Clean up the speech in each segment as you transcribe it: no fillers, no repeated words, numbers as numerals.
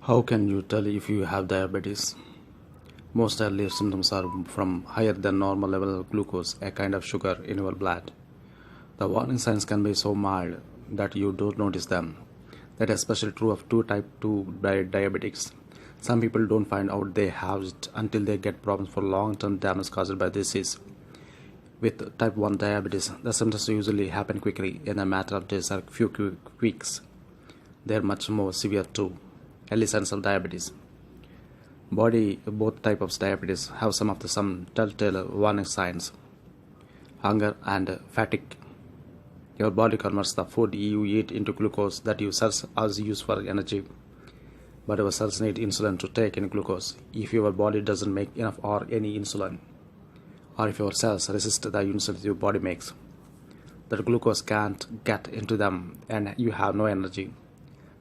How can you tell if you have diabetes? Most early symptoms are from higher than normal level of glucose, a kind of sugar in your blood. The warning signs can be so mild that you don't notice them. That is especially true of type 2 diabetics. Some people don't find out they have it until they get problems for long-term damage caused by disease. With type 1 diabetes, the symptoms usually happen quickly in a matter of days or few weeks. They are much more severe too. Early signs of diabetes. Both types of diabetes have some telltale warning signs. Hunger and fatigue. Your body converts the food you eat into glucose that your cells use for energy. But our cells need insulin to take in glucose. If your body doesn't make enough or any insulin, or if your cells resist the insulin your body makes, the glucose can't get into them and you have no energy.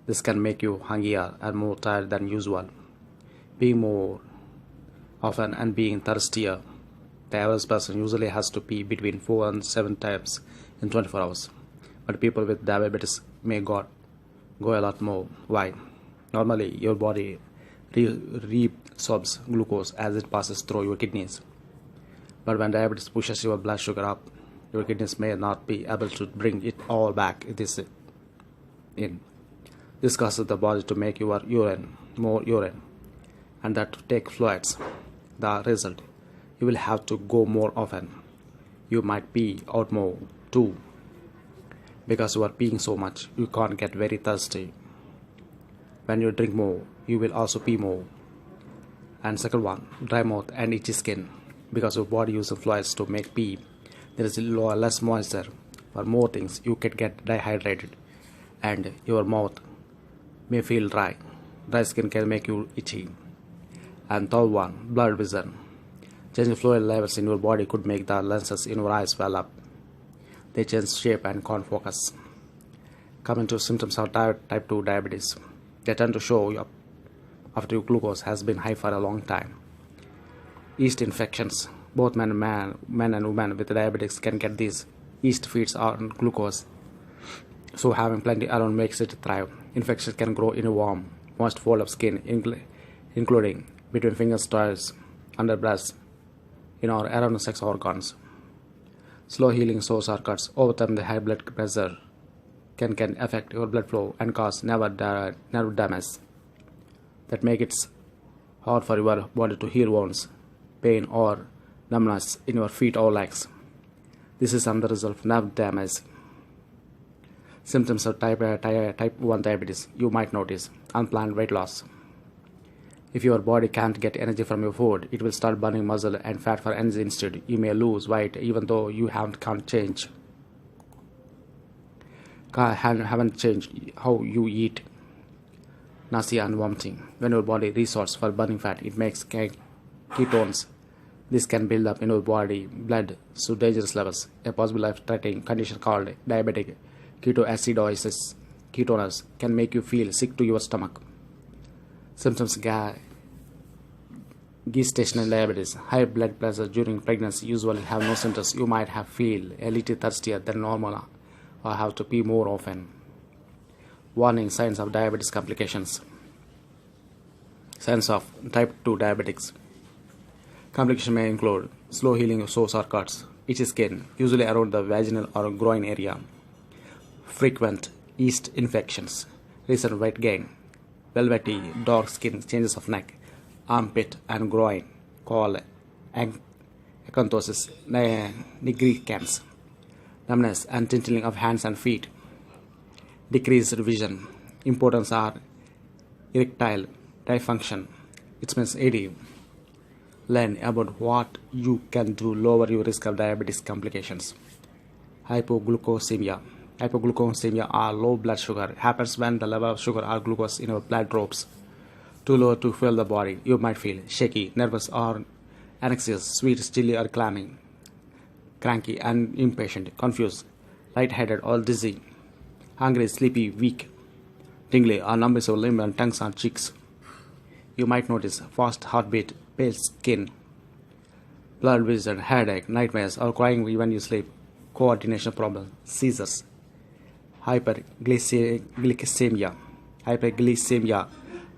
This can make you hungrier and more tired than usual, peeing more often and being thirstier. The average person usually has to pee between 4 and 7 times in 24 hours, but people with diabetes may go a lot more. Why? Normally, your body reabsorbs glucose as it passes through your kidneys, but when diabetes pushes your blood sugar up, your kidneys may not be able to bring it all back in. This causes the body to make more urine, and that to take fluids. The result, you will have to go more often. You might pee out more too, because you are peeing so much, you can't get very thirsty. When you drink more, you will also pee more. And second one, dry mouth and itchy skin. Because your body uses fluids to make pee, there is less moisture. For more things, you can get dehydrated, and your mouth may feel dry. Dry skin can make you itchy. And third one, blurred vision. Changing fluid levels in your body could make the lenses in your eyes swell up. They change shape and can't focus. Coming to symptoms of type 2 diabetes, they tend to show up after your glucose has been high for a long time. Yeast infections. Both men and women with diabetes can get these. Yeast feeds on glucose, so having plenty around makes it thrive. Infections can grow in a warm, moist fold of skin, including between fingers, toes, under breast, in or around sex organs. Slow healing sores or cuts. Over time, the high blood pressure can affect your blood flow and cause nerve damage that make it hard for your body to heal wounds, pain, or numbness in your feet or legs. This is another result of nerve damage. Symptoms of type 1 diabetes. You might notice unplanned weight loss. If your body can't get energy from your food, it will start burning muscle and fat for energy instead. You may lose weight even though you haven't changed how you eat. Nausea and vomiting. When your body resorts for burning fat, it makes ketones. This can build up in your blood to dangerous levels. A possible life-threatening condition called diabetic ketoacidosis. Ketones can make you feel sick to your stomach. Symptoms: gestational diabetes. High blood pressure during pregnancy usually have no symptoms. You might feel a little thirstier than normal or have to pee more often. Warning signs of diabetes complications. Signs of type 2 diabetics. Complications may include slow healing of sores or cuts, itchy skin, usually around the vaginal or groin area, frequent yeast infections, recent weight gain, velvety, dark skin, changes of neck, armpit and groin, called acanthosis nigricans, numbness and tingling of hands and feet, decreased vision. Importance are erectile dysfunction, it means AD. Learn about what you can do to lower your risk of diabetes complications. Hypoglycemia. Hypoglycemia or low blood sugar happens when the level of sugar or glucose in your blood drops too low to fuel the body. You might feel shaky, nervous or anxious, sweet, chilly or clammy, cranky and impatient, confused, lightheaded or dizzy, hungry, sleepy, weak, tingly or numbness of limb and tongues or cheeks. You might notice fast heartbeat, pale skin, blurred vision, headache, nightmares or crying when you sleep, coordination problems, seizures. Hyperglycemia. Hyperglycemia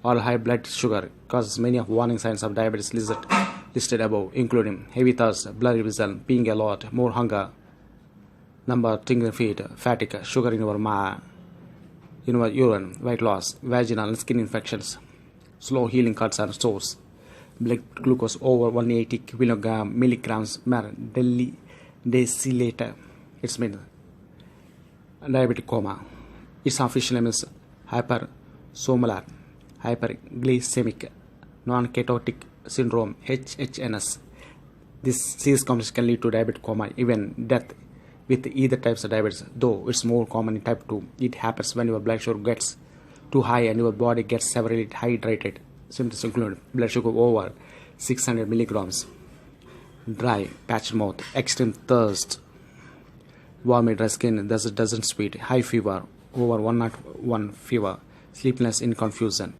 or high blood sugar causes many of warning signs of diabetes listed above, including heavy thirst, blurry vision, peeing a lot, more hunger, number tingling feet, fatigue, sugar in your urine, weight loss, vaginal and skin infections, slow healing cuts and sores, blood glucose over 180 milligrams per deciliter. It's mean diabetic coma. Its official name is hypersomalar hyperglycemic non-ketotic syndrome (HHNS). This serious condition can lead to diabetic coma, even death with either types of diabetes, though it's more common in type 2. It happens when your blood sugar gets too high and your body gets severely hydrated. Symptoms include blood sugar over 600 milligrams, dry, patched mouth, extreme thirst, warm dry skin that doesn't sweat, high fever, over 101 fever, sleeplessness in confusion.